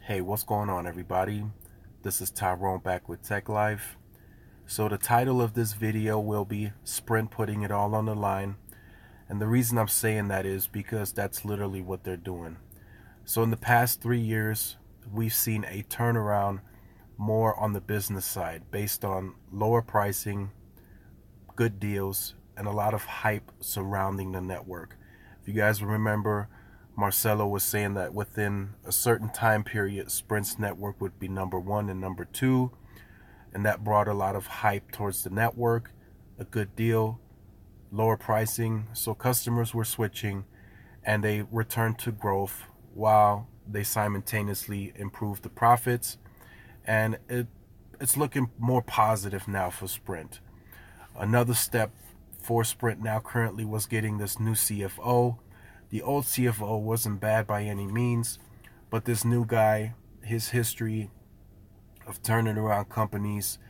Hey, what's going on, everybody? This is Tyrone back with Tech Life. So, the title of this video will be Sprint Putting It All on the Line. And the reason I'm saying that is because that's literally what they're doing. So, in the past 3 years, we've seen a turnaround more on the business side based on lower pricing, good deals, and a lot of hype surrounding the network. If you guys remember, Marcelo was saying that within a certain time period, Sprint's network would be number one and number two, and that brought a lot of hype towards the network, a good deal, lower pricing, so customers were switching and they returned to growth while they simultaneously improved the profits, and it's looking more positive now for Sprint. Another step for Sprint now currently was getting this new CFO. The old CFO wasn't bad by any means, but this new guy, his history of turning around companies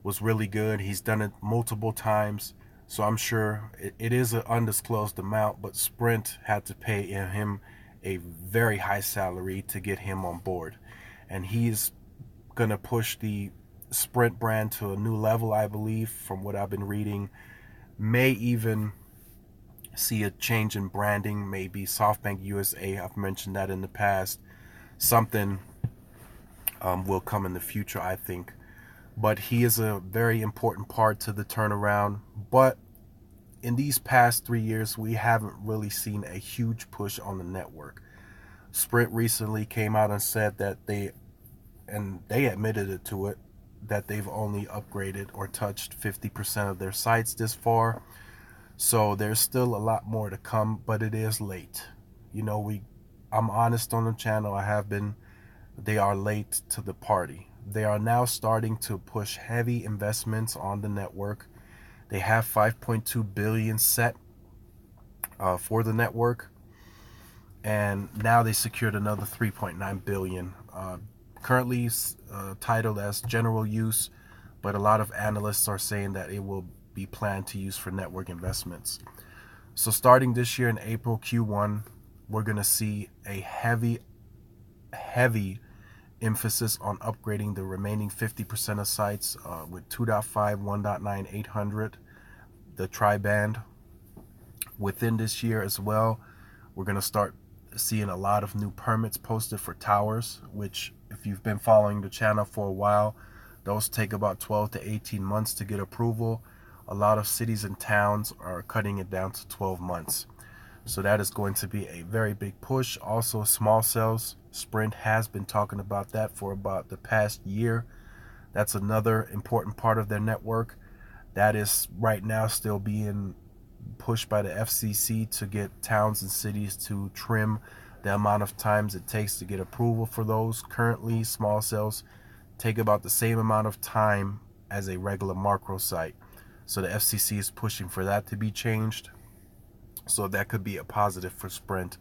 was really good. He's done it multiple times, so I'm sure it is an undisclosed amount, but Sprint had to pay him a very high salary to get him on board. And he's going to push the Sprint brand to a new level, I believe, from what I've been reading. May even see a change in branding, maybe SoftBank USA. I've mentioned that in the past. Something will come in the future, I think. But he is a very important part to the turnaround. But in these past 3 years, we haven't really seen a huge push on the network. Sprint recently came out and said that they admitted it to it, that they've only upgraded or touched 50% of their sites this far. So there's still a lot more to come, but it is late. I'm honest on the channel. I have been. They are late to the party. They are now starting to push heavy investments on the network. They have 5.2 billion set for the network, and now they secured another 3.9 billion. Currently titled as general use, but a lot of analysts are saying that it will be planned to use for network investments. So starting this year in April Q1, we're going to see a heavy emphasis on upgrading the remaining 50% of sites with 2.5, 1.9, 800, the tri-band. Within this year as well, we're going to start seeing a lot of new permits posted for towers, which if you've been following the channel for a while, those take about 12 to 18 months to get approval. A lot of cities and towns are cutting it down to 12 months. So that is going to be a very big push. Also, small cells. Sprint has been talking about that for about the past year. That's another important part of their network. That is right now still being pushed by the FCC to get towns and cities to trim the amount of times it takes to get approval for those. Currently, small cells take about the same amount of time as a regular macro site. So the FCC is pushing for that to be changed. So that could be a positive for Sprint.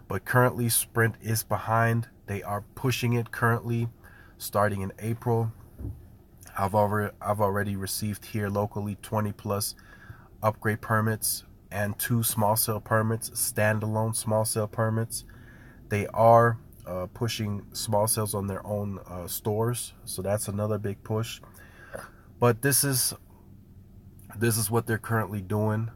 But currently, Sprint is behind. They are pushing it currently, starting in April. I've already received here locally 20 plus upgrade permits and 2 small cell permits, standalone small cell permits. They are pushing small cells on their own stores, so that's another big push. But this is what they're currently doing.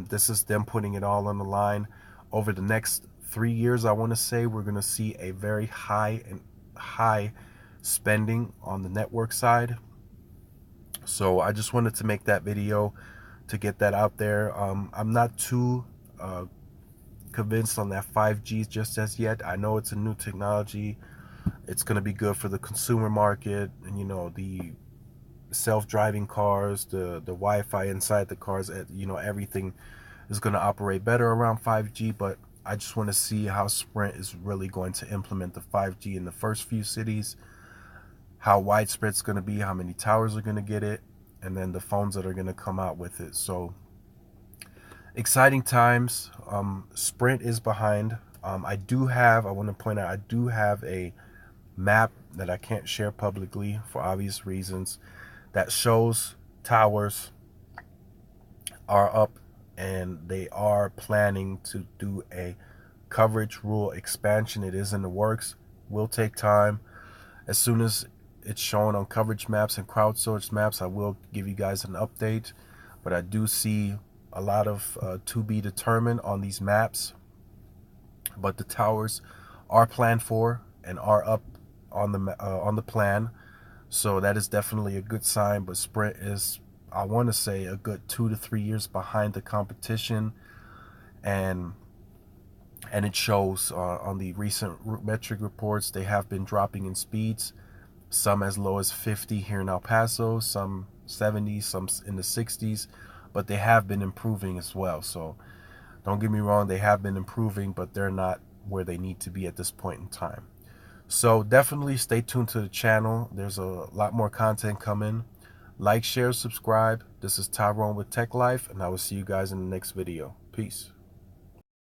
This is them putting it all on the line. Over the next 3 years, I want to say we're going to see a very high spending on the network side. So I just wanted to make that video to get that out there. I'm not too convinced on that 5G just as yet. I know it's a new technology. It's going to be good for the consumer market, and the self-driving cars, the Wi-Fi inside the cars, everything is going to operate better around 5G. But I just want to see how Sprint is really going to implement the 5G in the first few cities, how widespread it's going to be, how many towers are going to get it, and then the phones that are going to come out with it. So exciting times. Sprint is behind. I want to point out, I do have a map that I can't share publicly for obvious reasons that shows towers are up, and they are planning to do a coverage rule expansion. It is in the works. will take time. As soon as it's shown on coverage maps and crowdsourced maps, I will give you guys an update. But I do see a lot of to be determined on these maps. But the towers are planned for and are up on the plan, so that is definitely a good sign. But Sprint is, I want to say, a good 2 to 3 years behind the competition, and it shows on the recent metric reports. They have been dropping in speeds, some as low as 50 here in El Paso, some 70, some in the 60s, but they have been improving as well. So don't get me wrong, they have been improving, but they're not where they need to be at this point in time. So definitely stay tuned to the channel. There's a lot more content coming. Like, share, subscribe. This is Tyrone with Tech Life, and I will see you guys in the next video. Peace.